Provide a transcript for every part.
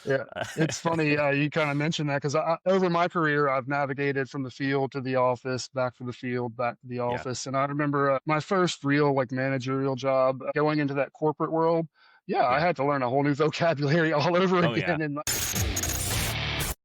Yeah, it's funny, you kinda mentioned that 'cause over my career, I've navigated from the field to the office, back to the field, back to the Yeah. office, and I remember, my first real, like, managerial job, going into that corporate world, yeah, I Yeah. had to learn a whole new vocabulary all over Oh, yeah. again and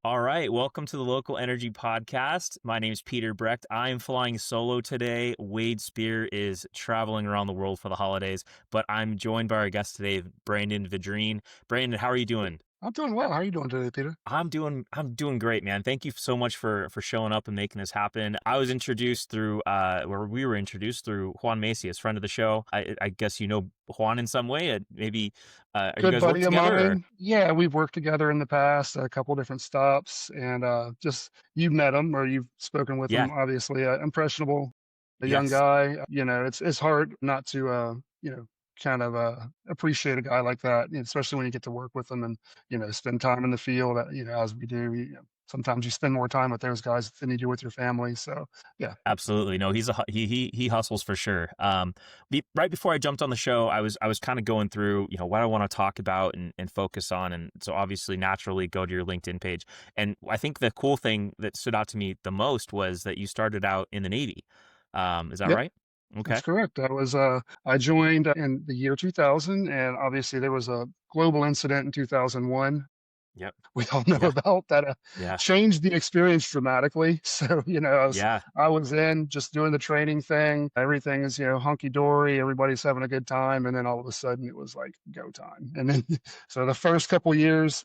All right. Welcome to the Local Energy Podcast. My name is Peter Brecht. I'm flying solo today. Wade Spear is traveling around the world for the holidays, but I'm joined by our guest today, Brandon Vidrine. Brandon, how are you doing? I'm doing well. How are you doing today, Peter? I'm doing great, man. Thank you so much for showing up and making this happen. I was introduced through where we were introduced through Juan Macias, friend of the show. I guess you know Juan in some way. Maybe are you Good guys work buddy of together or mine. Yeah, we've worked together in the past at a couple different stops, and, just you've met him or you've spoken with yeah. him, obviously, impressionable, a young Yes. guy, it's hard not to, kind of, appreciate a guy like that, especially when you get to work with him and, spend time in the field, as we do, sometimes you spend more time with those guys than you do with your family, so, yeah. Absolutely. No, he's a he hustles for sure. Right before I jumped on the show, I was kind of going through, what I want to talk about and focus on, and so obviously naturally go to your LinkedIn page. And I think the cool thing that stood out to me the most was that you started out in the Navy. Is that Yep, right? that's Okay. correct. I joined in the year 2000, and obviously there was a global incident in 2001 Yep. we all know Yeah. about that, Yeah. changed the experience dramatically. So, Yeah. I was in just doing the training thing. Everything is, hunky dory. Everybody's having a good time. And then all of a sudden it was like go time. And then, so the first couple years,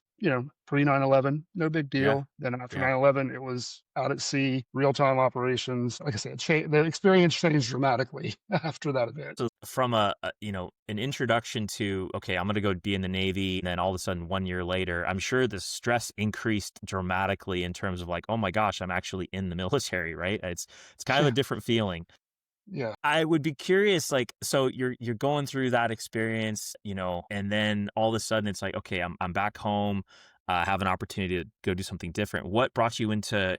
pre 9/11, no big Yeah. deal. Then after Yeah. 9/11, it was out at sea, real time operations. Like I said, the experience changed dramatically after that event. So from an introduction to, okay, I'm going to go be in the Navy, and then all of a sudden 1 year later, I'm sure the stress increased dramatically in terms of like, oh my gosh, I'm actually in the military, right? It's kind of a Yeah. different feeling. Yeah. I would be curious, like, so you're going through that experience, and then all of a sudden it's like, okay, I'm back home, have an opportunity to go do something different. What brought you into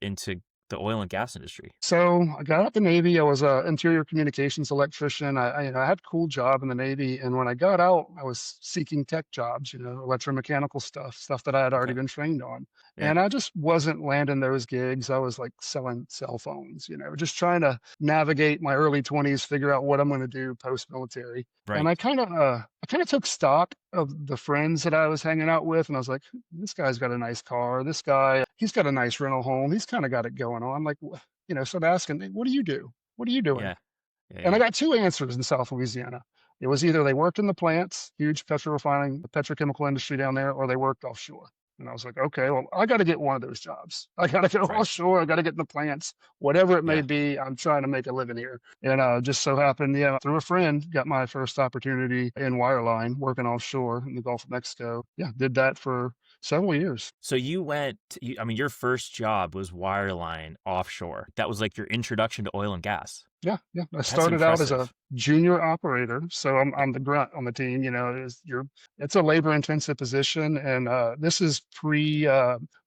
the oil and gas industry? So I got out the Navy. I was a interior communications electrician. I had a cool job in the Navy, and when I got out, I was seeking tech jobs, electromechanical stuff that I had already Okay. been trained on, Yeah. and I just wasn't landing those gigs. I was like selling cell phones, just trying to navigate my early 20s, figure out what I'm going to do post military. And Right. I kind of took stock of the friends that I was hanging out with, and I was like, this guy's got a nice car. This guy, he's got a nice rental home. He's kind of got it going on. Like, started asking, "Hey, what do you do? What are you doing?" Yeah. Yeah. And I Yeah. got 2 answers in South Louisiana. It was either they worked in the plants, huge petrochemical industry down there, or they worked offshore. And I was like, "Okay, well, I gotta get one of those jobs. I gotta go Right. offshore, I gotta get in the plants, whatever it may Yeah. be, I'm trying to make a living here." And, just so happened, yeah, through a friend, got my first opportunity in wireline, working offshore in the Gulf of Mexico. Yeah, did that for several years. So I mean, your first job was wireline offshore. That was like your introduction to oil and gas. Yeah, yeah. I That's started out as a impressive. junior operator, so I'm the grunt on the team. It's a labor intensive position, and this is pre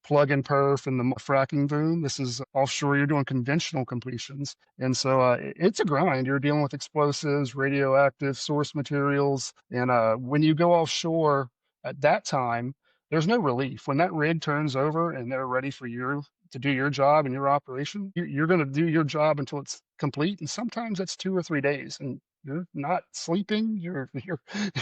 plug and perf and the fracking boom. This is offshore. You're doing conventional completions, and so it's a grind. You're dealing with explosives, radioactive source materials, and when you go offshore at that time, there's no relief. When that rig turns over and they're ready for you to do your job and your operation, you're going to do your job until it's complete. And sometimes that's 2 or 3 days, and you're not sleeping. You're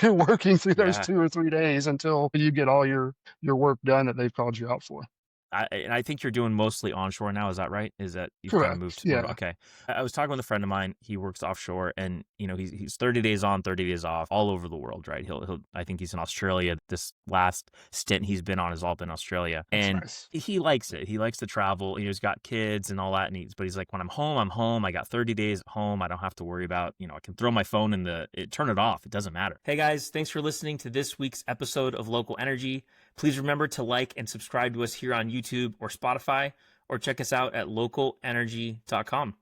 working through those Yeah. 2 or 3 days until you get all your work done that they've called you out for. I think you're doing mostly onshore now, is that right? Is that you've kinda Correct. moved Yeah. okay. I was talking with a friend of mine, he works offshore and, he's 30 days on, 30 days off all over the world, right? He'll I think he's in Australia. This last stint he's been on has all been Australia, That's and nice. he likes it. He likes to travel. He's got kids and all that, but he's like, "When I'm home, I'm home. I got 30 days at home. I don't have to worry about, I can throw my phone in turn it off. It doesn't matter." Hey guys, thanks for listening to this week's episode of Local Energy. Please remember to like and subscribe to us here on YouTube or Spotify, or check us out at localenergy.com.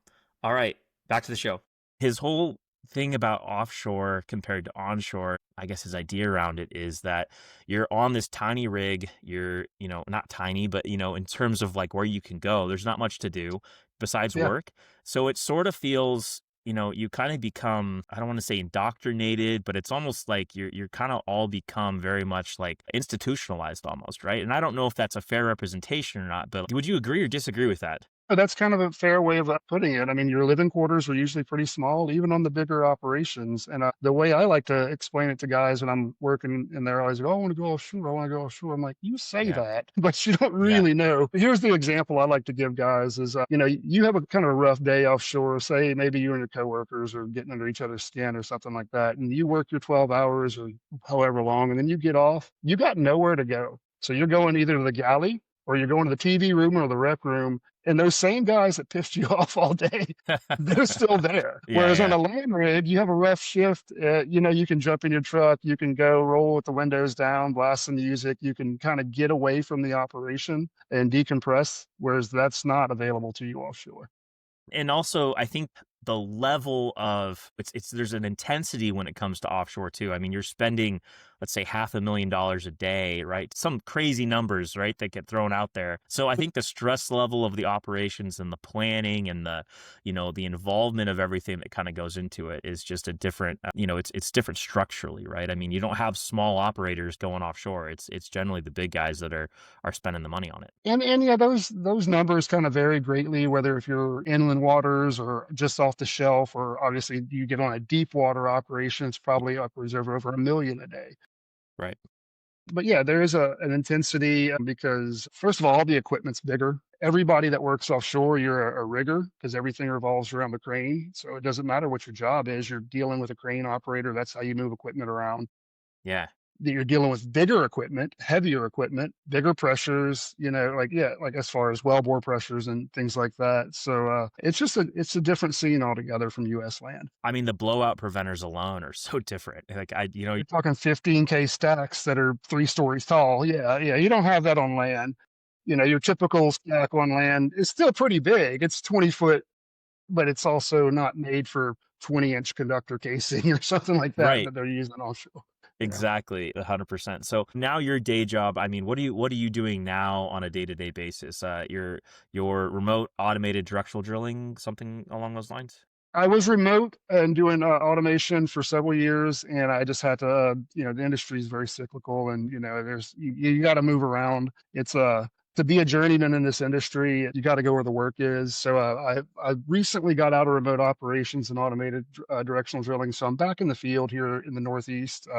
All right, back to the show. His whole thing about offshore compared to onshore, I guess his idea around it is that you're on this tiny rig. You're, not tiny, but, in terms of like where you can go, there's not much to do besides Yeah. work. So it sort of feels you kind of become, I don't want to say indoctrinated, but it's almost like you're kind of all become very much like institutionalized almost, right? And I don't know if that's a fair representation or not, but would you agree or disagree with that? That's kind of a fair way of putting it. I mean, your living quarters are usually pretty small, even on the bigger operations. And the way I like to explain it to guys when I'm working, and they're always like, "Oh, I want to go offshore. I want to go offshore." I'm like, "You say Yeah. that, but you don't Yeah. really know." Here's the example I like to give guys: is you have a kind of a rough day offshore. Say maybe you and your coworkers are getting under each other's skin or something like that, and you work your 12 hours or however long, and then you get off. You got nowhere to go, so you're going either to the galley or you're going to the TV room or the rec room, and those same guys that pissed you off all day, they're still there. Yeah. Whereas on Yeah. a land rig, you have a rough shift. You can jump in your truck, you can go roll with the windows down, blast some music. You can kind of get away from the operation and decompress, whereas that's not available to you offshore. And also, I think the level of it's there's an intensity when it comes to offshore too. I mean, you're spending, let's say, $500,000 a day, right? Some crazy numbers, right, that get thrown out there. So I think the stress level of the operations and the planning and the involvement of everything that kind of goes into it is just a different, it's different structurally, right? I mean, you don't have small operators going offshore. It's generally the big guys that are spending the money on it. And yeah, those numbers kind of vary greatly, whether if you're inland waters or just off the shelf, or obviously you get on a deep water operation, it's probably upwards over 1 million a day. Right. But yeah, there is an intensity because first of all the equipment's bigger. Everybody that works offshore, you're a rigger because everything revolves around the crane. So it doesn't matter what your job is, you're dealing with a crane operator. That's how you move equipment around. Yeah. That you're dealing with bigger equipment, heavier equipment, bigger pressures, like yeah, like as far as wellbore pressures and things like that. So it's a different scene altogether from US land. I mean, the blowout preventers alone are so different. Like You're talking 15K stacks that are 3 stories tall. Yeah, yeah. You don't have that on land. Your typical stack on land is still pretty big. It's 20 foot, but it's also not made for 20-inch conductor casing or something like that right. that they're using offshore. Yeah. Exactly, 100%. So now your day job, I mean, what are you doing now on a day-to-day basis? Your remote automated directional drilling, something along those lines? I was remote and doing automation for several years, and I just had to, the industry is very cyclical, and you got to move around. It's to be a journeyman in this industry, you got to go where the work is. So I recently got out of remote operations and automated directional drilling, so I'm back in the field here in the Northeast.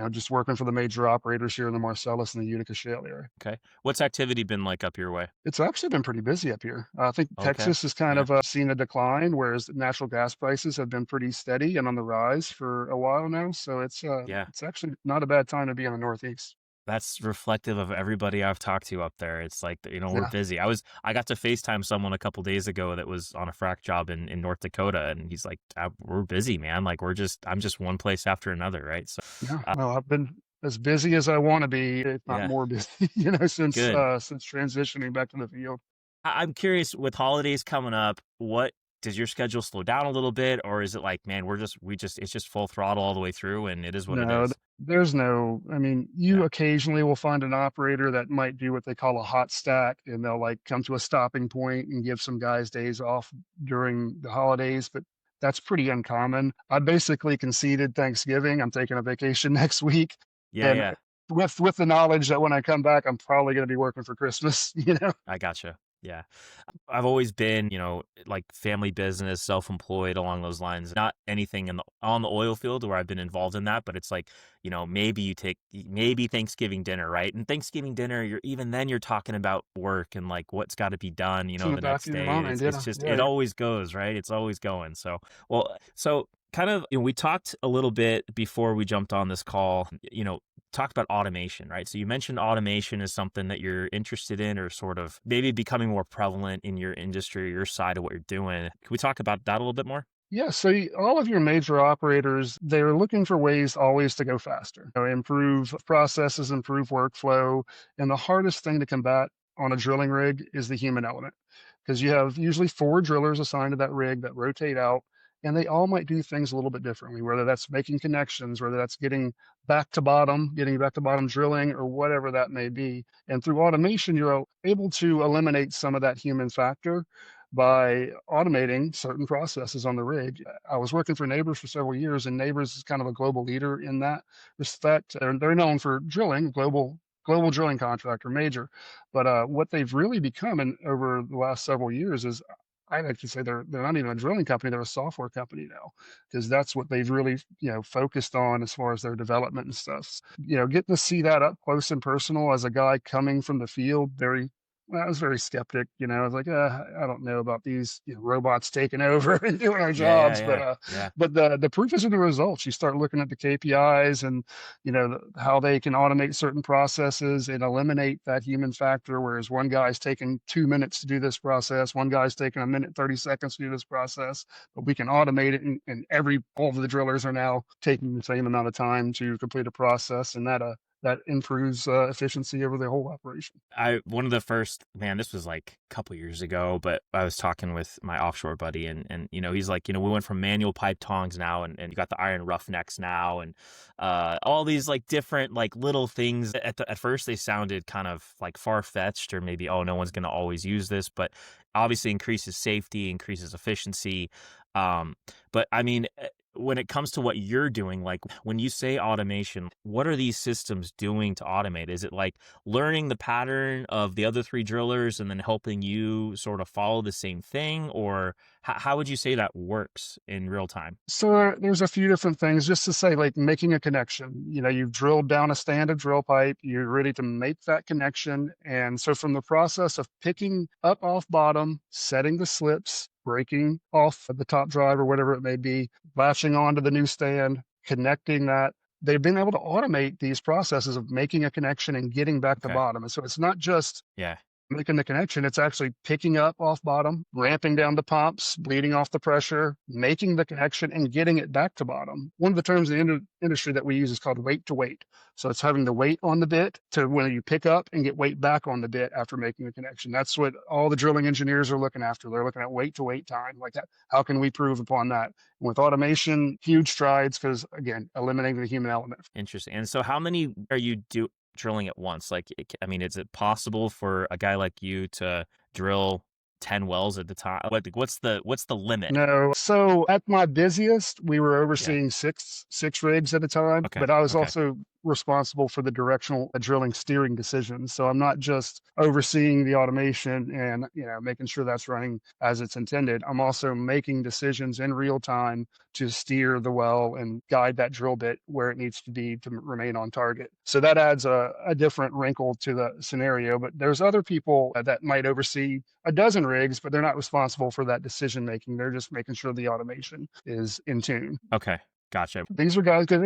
Just working for the major operators here in the Marcellus and the Utica Shale area. Okay. What's activity been like up your way? It's actually been pretty busy up here. I think Okay. Texas has kind Yeah. of seen a decline, whereas natural gas prices have been pretty steady and on the rise for a while now. So Yeah. it's actually not a bad time to be in the Northeast. That's reflective of everybody I've talked to up there. It's like, we're Yeah, busy. I got to FaceTime someone a couple days ago that was on a frac job in North Dakota, and he's like, we're busy, man. Like I'm just one place after another, right? So, yeah. uh, Well, I've been as busy as I want to be, if not yeah, more busy, good. since transitioning back to the field. I'm curious, with holidays coming up, what does your schedule slow down a little bit, or is it like, man, it's just full throttle all the way through, and it is what it No, is? there's no, I mean, you Yeah, occasionally will find an operator that might do what they call a hot stack, and they'll like come to a stopping point and give some guys days off during the holidays, but that's pretty uncommon. I basically conceded Thanksgiving. I'm taking a vacation next week. yeah, And yeah. with the knowledge that when I come back, I'm probably going to be working for Christmas, I gotcha. Yeah. I've always been, like family business, self-employed along those lines. Not anything on the oil field where I've been involved in that, but it's like, maybe Thanksgiving dinner, right? And Thanksgiving dinner, you're talking about work and like what's got to be done, It's in the the back next of your day. mind. It's Yeah. just it Yeah. always goes, right? It's always going. So, well, so kind of, we talked a little bit before we jumped on this call, talked about automation, right? So you mentioned automation is something that you're interested in or sort of maybe becoming more prevalent in your industry or your side of what you're doing. Can we talk about that a little bit more? Yeah, so all of your major operators, they're looking for ways always to go faster, improve processes, improve workflow. And the hardest thing to combat on a drilling rig is the human element because you have usually 4 drillers assigned to that rig that rotate out, and they all might do things a little bit differently, whether that's making connections, whether that's getting back to bottom drilling, or whatever that may be. And through automation, you're able to eliminate some of that human factor, by automating certain processes on the rig. I was working for Neighbors for several years, and Neighbors is kind of a global leader in that respect. They're known for drilling, global drilling contractor, major. But what they've really become over the last several years is, I like to say they're not even a drilling company; they're a software company now, because that's what they've really focused on as far as their development and stuff. Getting to see that up close and personal as a guy coming from the field, I was very skeptic. I was like, I don't know about these robots taking over and doing our Yeah, yeah, jobs, but yeah, yeah. the proof is in the results. You start looking at the KPIs and how they can automate certain processes and eliminate that human factor. Whereas one guy's taking 2 minutes to do this process, one guy's taking a minute 30 seconds to do this process, but we can automate it, and all of the drillers are now taking the same amount of time to complete a process, and that improves efficiency over the whole operation. One of the first, man, this was like a couple years ago, but I was talking with my offshore buddy, and he's like, we went from manual pipe tongs now, and you got the iron roughnecks now, and all these like different like little things. At first they sounded kind of like far-fetched, or maybe, oh, no one's going to always use this, but obviously increases safety, increases efficiency. Um, but I mean, when it comes to what you're doing, like when you say automation, what are these systems doing to automate? Is it like learning the pattern of the other three drillers and then helping you sort of follow the same thing? Or how would you say that works in real time? So there's a few different things, just to say, like making a connection. You've drilled down a standard drill pipe, you're ready to make that connection. And so from the process of picking up off bottom, setting the slips, breaking off the top drive or whatever it may be, latching onto the new stand, connecting that, they've been able to automate these processes of making a connection and getting back to Okay. bottom. And so it's not just Yeah. making the connection, it's actually picking up off bottom, ramping down the pumps, bleeding off the pressure, making the connection, and getting it back to bottom. One of the terms in the industry that we use is called weight to weight. So it's having the weight on the bit to when you pick up and get weight back on the bit after making the connection. That's what all the drilling engineers are looking after. They're looking at weight to weight time, like that. How can we prove upon that? And with automation, huge strides, because again, eliminating the human element. Interesting. And so how many are you drilling at once? Like, I mean, is it possible for a guy like you to drill 10 wells at the time? What's the limit? No. So at my busiest, we were Yeah. overseeing six rigs at a time, Okay. but I was Okay. also responsible for the directional drilling steering decisions. So I'm not just overseeing the automation and making sure that's running as it's intended. I'm also making decisions in real time to steer the well and guide that drill bit where it needs to be to remain on target. So that adds a different wrinkle to the scenario. But there's other people that might oversee a dozen rigs, but they're not responsible for that decision making. They're just making sure the automation is in tune. Okay. Gotcha. These are guys because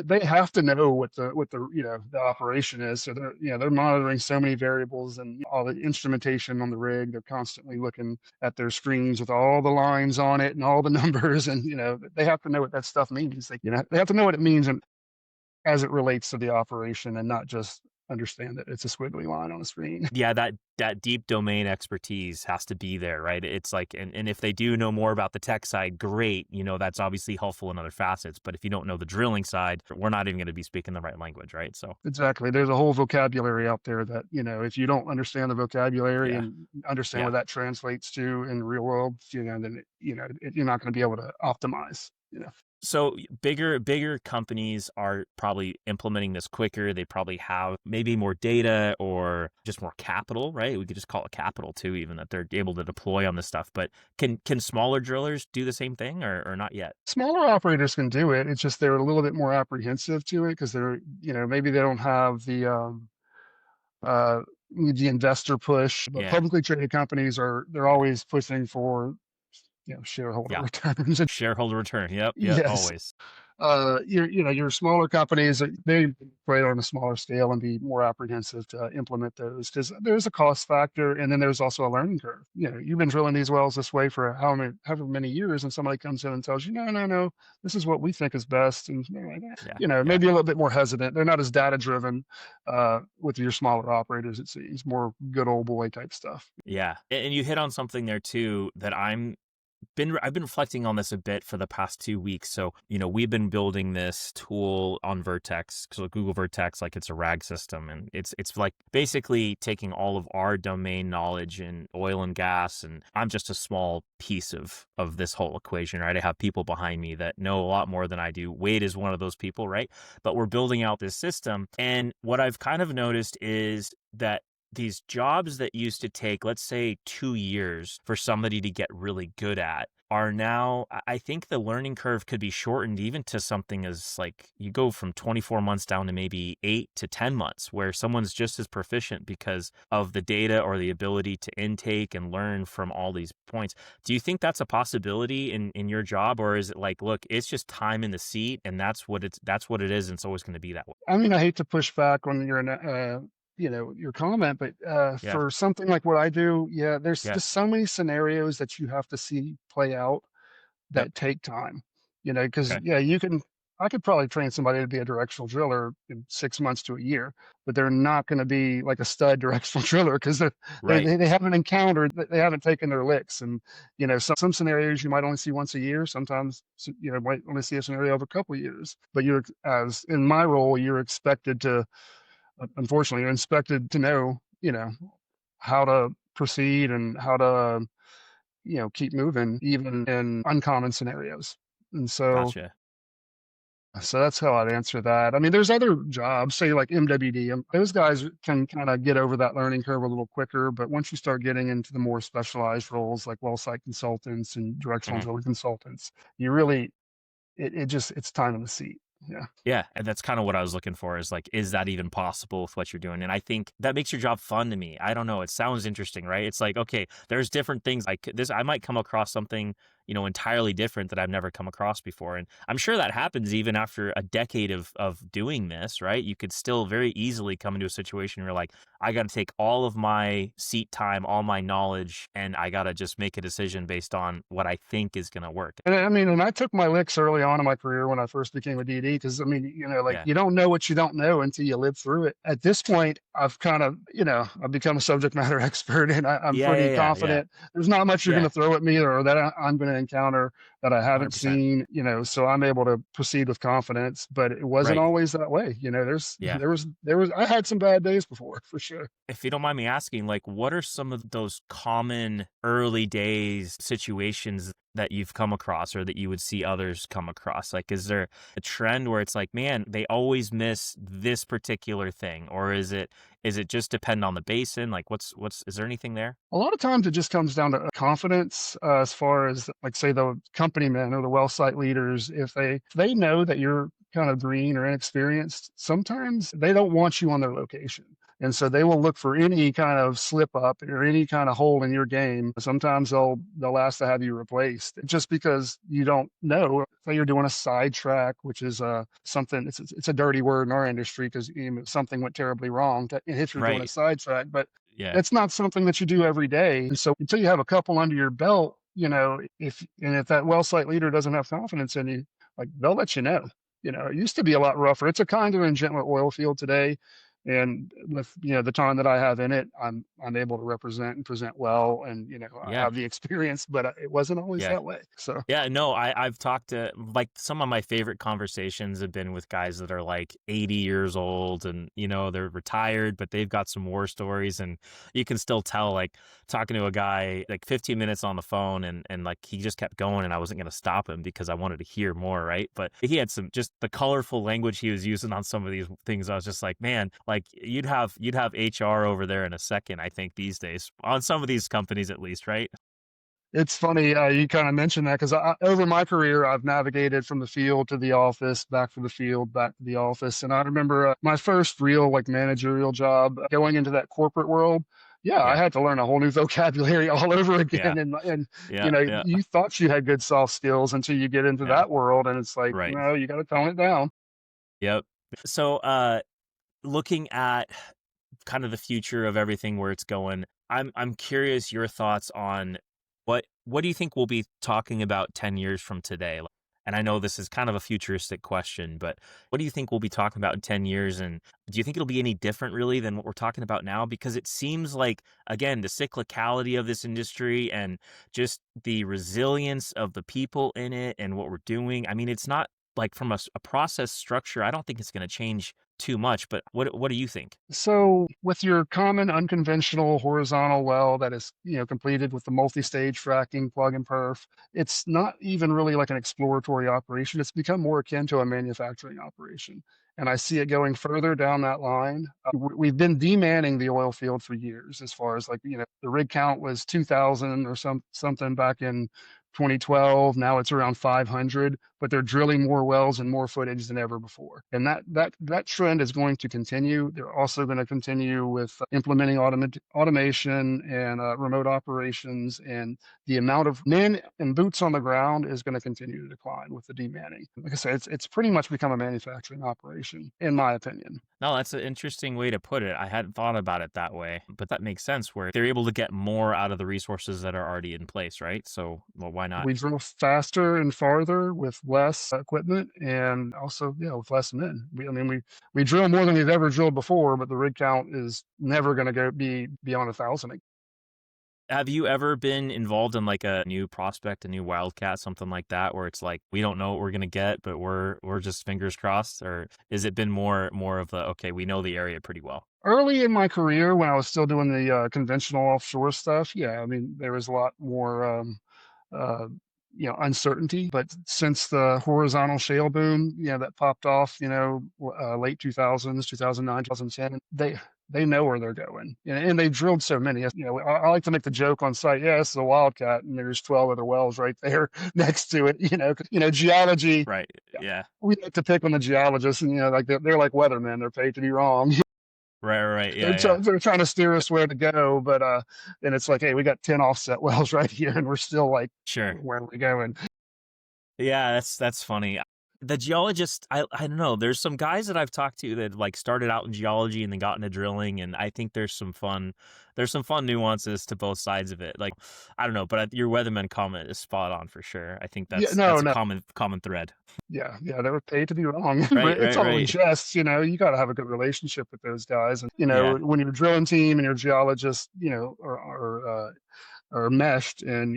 they have to know what the operation is. So they're monitoring so many variables and all the instrumentation on the rig. They're constantly looking at their screens with all the lines on it and all the numbers, and they have to know what that stuff means. They have to know what it means and as it relates to the operation, and not just understand that it's a squiggly line on the screen. Yeah, that deep domain expertise has to be there, right? It's like, and if they do know more about the tech side, great. That's obviously helpful in other facets. But if you don't know the drilling side, we're not even going to be speaking the right language, right? So Exactly. There's a whole vocabulary out there that, if you don't understand the vocabulary yeah, and understand yeah. what that translates to in the real world, then you're not going to be able to optimize. So bigger companies are probably implementing this quicker. They probably have maybe more data or just more capital, right? We could just call it capital too, even that they're able to deploy on this stuff. But can smaller drillers do the same thing or not yet? Smaller operators can do it. It's just they're a little bit more apprehensive to it because maybe they don't have uh, the investor push. But Yeah, publicly traded companies they're yeah, always pushing for shareholder yeah. returns. Shareholder return. Yep, yep, Yes. always. Your smaller companies, they operate on a smaller scale and be more apprehensive to implement those because there's a cost factor, and then there's also a learning curve. You've been drilling these wells this way for however many years, and somebody comes in and tells you, no, no, no, this is what we think is best, and Yeah, yeah. maybe a little bit more hesitant. They're not as data driven with your smaller operators. It seems more good old boy type stuff. Yeah. And you hit on something there too that I'm I've been reflecting on this a bit for the past 2 weeks. So, we've been building this tool on Vertex, so Google Vertex, like it's a RAG system, and it's like basically taking all of our domain knowledge in oil and gas, and I'm just a small piece of this whole equation, right? I have people behind me that know a lot more than I do. Wade is one of those people, right? But we're building out this system, and what I've kind of noticed is that these jobs that used to take, let's say, 2 years for somebody to get really good at are now, I think the learning curve could be shortened even to something as like you go from 24 months down to maybe 8 to 10 months, where someone's just as proficient because of the data or the ability to intake and learn from all these points. Do you think that's a possibility in your job, or is it like, look, it's just time in the seat and that's what it is, and it's always going to be that way? I mean, I hate to push back on your comment, but Yeah. for something like what I do, yeah, there's Yeah. just so many scenarios that you have to see play out Yep. that take time. Because Okay. yeah, I could probably train somebody to be a directional driller in 6 months to a year, but they're not going to be like a stud directional driller because they, Right. they they haven't encountered, they haven't taken their licks. And some scenarios you might only see once a year. Sometimes might only see a scenario over a couple of years. But as in my role, you're expected to, unfortunately, you're expected to know, how to proceed and how to keep moving even in uncommon scenarios. And Gotcha. so that's how I'd answer that. I mean, there's other jobs, say like MWD, those guys can kind of get over that learning curve a little quicker. But once you start getting into the more specialized roles like well site consultants and directional Mhm. drilling consultants, you really, it's time in the seat. Yeah. Yeah, and that's kind of what I was looking for, is like, is that even possible with what you're doing? And I think that makes your job fun to me. I don't know. It sounds interesting, right? It's like, okay, there's different things. I might come across something, entirely different that I've never come across before. And I'm sure that happens even after a decade of doing this, right? You could still very easily come into a situation where you're like, I got to take all of my seat time, all my knowledge, and I got to just make a decision based on what I think is going to work. And I mean, and I took my licks early on in my career when I first became a DD because I mean, like Yeah. you don't know what you don't know until you live through it. At this point, I've kind of, I've become a subject matter expert and I'm Yeah. pretty Yeah. Yeah. Yeah. confident. There's not much you're going Yeah. to throw at me or that I'm going to encounter that I haven't 100%. seen, so I'm able to proceed with confidence. But it wasn't Right. always that way. There's, Yeah. I had some bad days before for sure. If you don't mind me asking, like, what are some of those common early days situations that you've come across or that you would see others come across? Like, is there a trend where it's like, man, they always miss this particular thing? Or is it just depend on the basin? Like, is there anything there? A lot of times it just comes down to confidence, as far as like say the company men or the well site leaders, if they know that you're kind of green or inexperienced, sometimes they don't want you on their location. And so they will look for any kind of slip up or any kind of hole in your game. Sometimes they'll ask to have you replaced just because you don't know. Say you're doing a sidetrack, which is something. It's a dirty word in our industry because something went terribly wrong. If you're doing a Right. sidetrack, but Yeah. it's not something that you do every day. And so until you have a couple under your belt, if that well site leader doesn't have confidence in you, like they'll let you know. It used to be a lot rougher. It's a kinder and gentler oil field today. And with the time that I have in it, I'm able to represent and present well, and I Yeah. have the experience, but it wasn't always Yeah. that way. So Yeah, no, I've talked to, like, some of my favorite conversations have been with guys that are like 80 years old and, they're retired, but they've got some war stories. And you can still tell, like, talking to a guy like 15 minutes on the phone, and like he just kept going and I wasn't going to stop him because I wanted to hear more. Right. But he had some, just the colorful language he was using on some of these things. I was just like, man, like you'd have HR over there in a second, I think, these days on some of these companies, at least. Right. it's funny, you kind of mentioned that because over my career, I've navigated from the field to the office, back to the field, back to the office. And I remember my first real like managerial job going into that corporate world. Yeah, I Yeah. had to learn a whole new vocabulary all over Yeah. again. And Yeah. Yeah. you thought you had good soft skills until you get into Yeah. that world, and it's like, Right. no, you got to tone it down. Yep. So, looking at kind of the future of everything, where it's going, I'm curious your thoughts on what do you think we'll be talking about 10 years from today? And I know this is kind of a futuristic question, but what do you think we'll be talking about in 10 years? And do you think it'll be any different really than what we're talking about now? Because it seems like, again, the cyclicality of this industry and just the resilience of the people in it and what we're doing. I mean, it's not like from a process structure, I don't think it's going to change too much, but what do you think? So with your common unconventional horizontal well that is, completed with the multi-stage fracking plug and perf, it's not even really like an exploratory operation. It's become more akin to a manufacturing operation. And I see it going further down that line. We've been demanning the oil field for years, as far as like, the rig count was 2,000 or something back in 2012. Now it's around 500, but they're drilling more wells and more footage than ever before. And that trend is going to continue. They're also going to continue with implementing automation and remote operations, and the amount of men and boots on the ground is going to continue to decline with the demanning. Like I said, it's pretty much become a manufacturing operation, in my opinion. No, that's an interesting way to put it. I hadn't thought about it that way, but that makes sense where they're able to get more out of the resources that are already in place, right? So, well, why not? We drill faster and farther with less equipment, and also, with less men. We drill more than we've ever drilled before, but the rig count is never going to go be beyond 1,000. Have you ever been involved in like a new prospect, a new wildcat, something like that, where it's like we don't know what we're gonna get, but we're just fingers crossed, or has it been more of the okay, we know the area pretty well? Early in my career, when I was still doing the conventional offshore stuff, yeah, there was a lot more uh, uncertainty. But since the horizontal shale boom, that popped off, late 2000s, 2009, 2010, they know where they're going, and they drilled so many. I like to make the joke on site. Yeah, this is a wildcat, and there's 12 other wells right there next to it. Geology. Right. Yeah, Yeah. we like to pick on the geologists, and like they're like weathermen. They're paid to be wrong. Right. They're Yeah. Yeah. they're trying to steer us where to go, but and it's like, hey, we got 10 offset wells right here, and we're still like, Sure. where are we going? Yeah, that's funny. The geologist, I don't know. There's some guys that I've talked to that like started out in geology and then got into drilling, and I think there's some fun nuances to both sides of it. Like, I don't know, but your weatherman comment is spot on for sure. I think Yeah, that's no, a no, common thread. yeah, they were paid to be wrong. Right, It's right, all in right. jest. You got to have a good relationship with those guys, and Yeah, when your drilling team and your geologist, are meshed and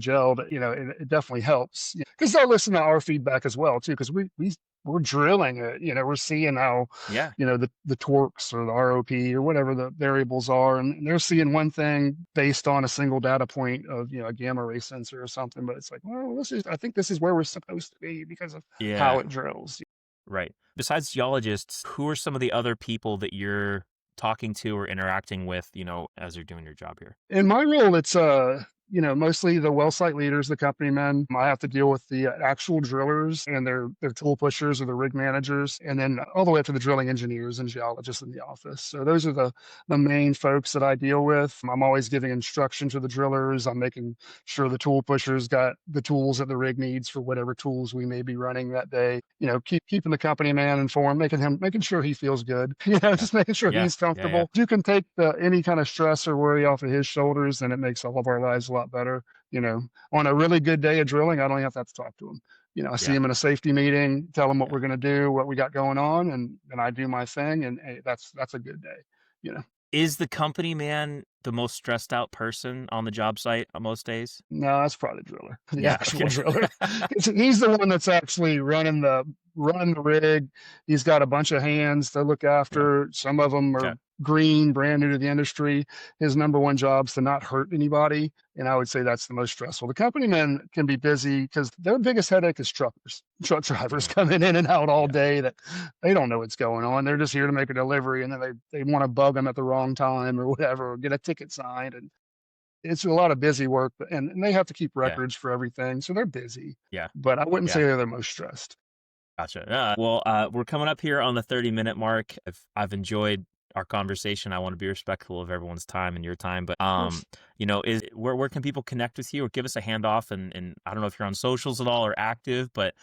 gelled, it definitely helps, because they'll listen to our feedback as well too, because we're drilling it, we're seeing how, yeah, the torques or the ROP or whatever the variables are, and they're seeing one thing based on a single data point of, a gamma ray sensor or something, but it's like, well, I think this is where we're supposed to be because of how yeah. it drills. Right. Besides geologists, who are some of the other people that you're talking to or interacting with, as you're doing your job here? In my role, it's mostly the well site leaders, the company men. I have to deal with the actual drillers and their tool pushers or the rig managers, and then all the way up to the drilling engineers and geologists in the office. So those are the main folks that I deal with. I'm always giving instruction to the drillers. I'm making sure the tool pushers got the tools that the rig needs for whatever tools we may be running that day. Keeping the company man informed, making sure he feels good. Yeah. Just making sure Yeah. he's Yeah. Yeah. comfortable. You can take any kind of stress or worry off of his shoulders, and it makes all of our lives a lot better. On a really good day of drilling, I don't even have to talk to him. I see Yeah. him in a safety meeting, tell him what Yeah. we're going to do, what we got going on, and then I do my thing, and hey, that's a good day. Is the company man the most stressed out person on the job site on most days? No, that's probably the driller, the Yeah. actual Okay. driller. He's the one that's actually running the rig. He's got a bunch of hands to look Yeah. after. Some of them are Okay. green, brand new to the industry. His number one job is to not hurt anybody, and I would say that's the most stressful. The company men can be busy because their biggest headache is truck drivers Mhm. coming in and out all Yeah. day that they don't know what's going on. They're just here to make a delivery, and then they want to bug them at the wrong time or whatever, or get a ticket signed, and it's a lot of busy work, and they have to keep Yeah. records for everything, so they're busy, Yeah. but I wouldn't say Yeah. they're the most stressed. Gotcha. Well, we're coming up here on the 30-minute mark. I've enjoyed our conversation. I want to be respectful of everyone's time and your time, but Of course, is where can people connect with you or give us a handoff? And I don't know if you're on socials at all or active, but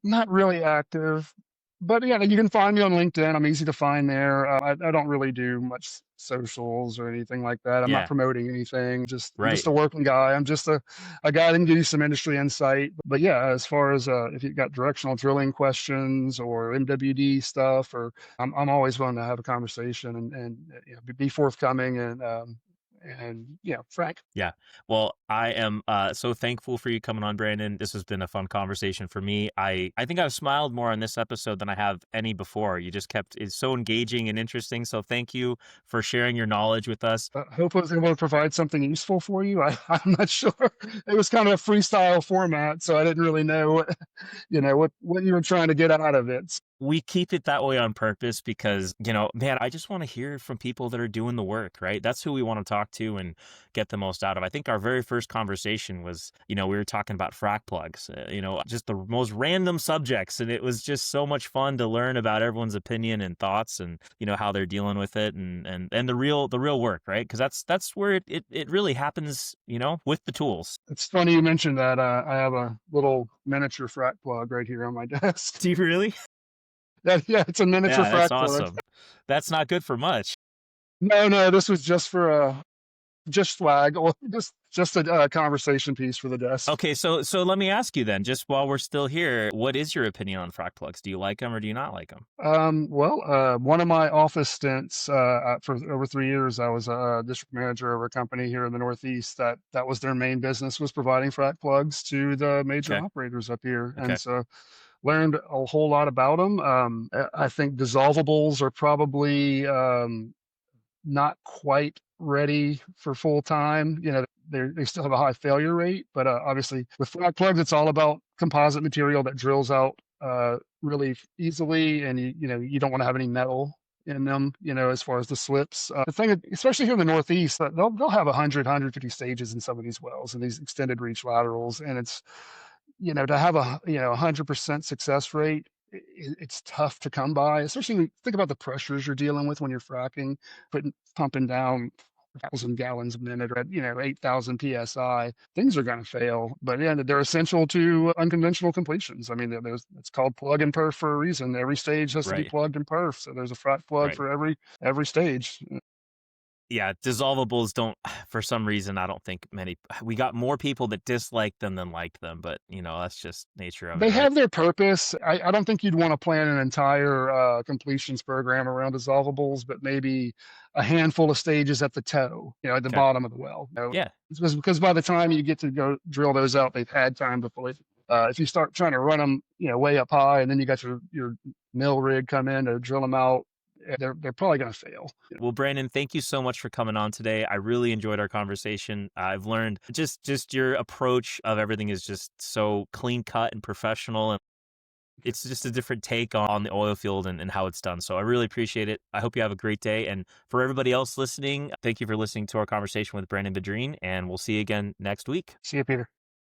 not really active. But yeah, you can find me on LinkedIn. I'm easy to find there. I don't really do much socials or anything like that. I'm not Yeah, promoting anything. I'm just right. a working guy. I'm just a guy that can give you some industry insight. But yeah, as far as if you've got directional drilling questions or MWD stuff, or I'm always willing to have a conversation and you know, be forthcoming and yeah, frank. Yeah. Well, I am so thankful for you coming on, Brandon. This has been a fun conversation for me. I think I've smiled more on this episode than I have any before. You just kept it's so engaging and interesting. So thank you for sharing your knowledge with us. Hope I was able to provide something useful for you. I'm not sure. It was kind of a freestyle format, so I didn't really know what, you know, what you were trying to get out of it. We keep it that way on purpose because, man, I just want to hear from people that are doing the work, right? That's who we want to talk to and get the most out of. I think our very first conversation was, we were talking about frac plugs, just the most random subjects. And it was just so much fun to learn about everyone's opinion and thoughts and, how they're dealing with it and the real work, right? Because that's where it really happens, with the tools. It's funny you mentioned that. I have a little miniature frac plug right here on my desk. Do you really? Yeah, it's a miniature Yeah, that's frac plug. awesome. That's not good for much. No, this was just for just swag or just a conversation piece for the desk. Okay, so let me ask you then, just while we're still here, what is your opinion on frac plugs? Do you like them or do you not like them? Well, one of my office stints for over 3 years, I was a district manager of a company here in the Northeast that was their main business was providing frac plugs to the major Okay, operators up here, and okay, so learned a whole lot about them. I think dissolvables are probably not quite ready for full time. You know, they still have a high failure rate, but obviously with frac plugs, it's all about composite material that drills out really easily, and you don't want to have any metal in them. You know, as far as the slips. The thing, especially here in the Northeast, they'll have 150 stages in some of these wells and these extended reach laterals, and it's to have a 100% success rate, it's tough to come by, especially when you think about the pressures you're dealing with when you're fracking, pumping down 1,000 gallons a minute or at 8,000 psi. Things are going to fail, but yeah, they're essential to unconventional completions. I mean, it's called plug and perf for a reason. Every stage has to be right, plugged and perf, so there's a frac plug right. for every stage. Yeah, dissolvables don't, for some reason, I don't think we got more people that dislike them than like them, but that's just nature of it, They right? have their purpose. I don't think you'd want to plan an entire completions program around dissolvables, but maybe a handful of stages at the toe, at the Okay. bottom of the well. Yeah, Because by the time you get to go drill those out, they've had time to fully. If you start trying to run them, way up high, and then you got your mill rig come in to drill them out, they're probably going to fail. well, Brandon, thank you so much for coming on today. I really enjoyed our conversation. I've learned just your approach of everything is just so clean cut and professional, and it's just a different take on the oil field and how it's done. So I really appreciate it. I hope you have a great day. And for everybody else listening, thank you for listening to our conversation with Brandon Vidrine, and we'll see you again next week. See you, Peter.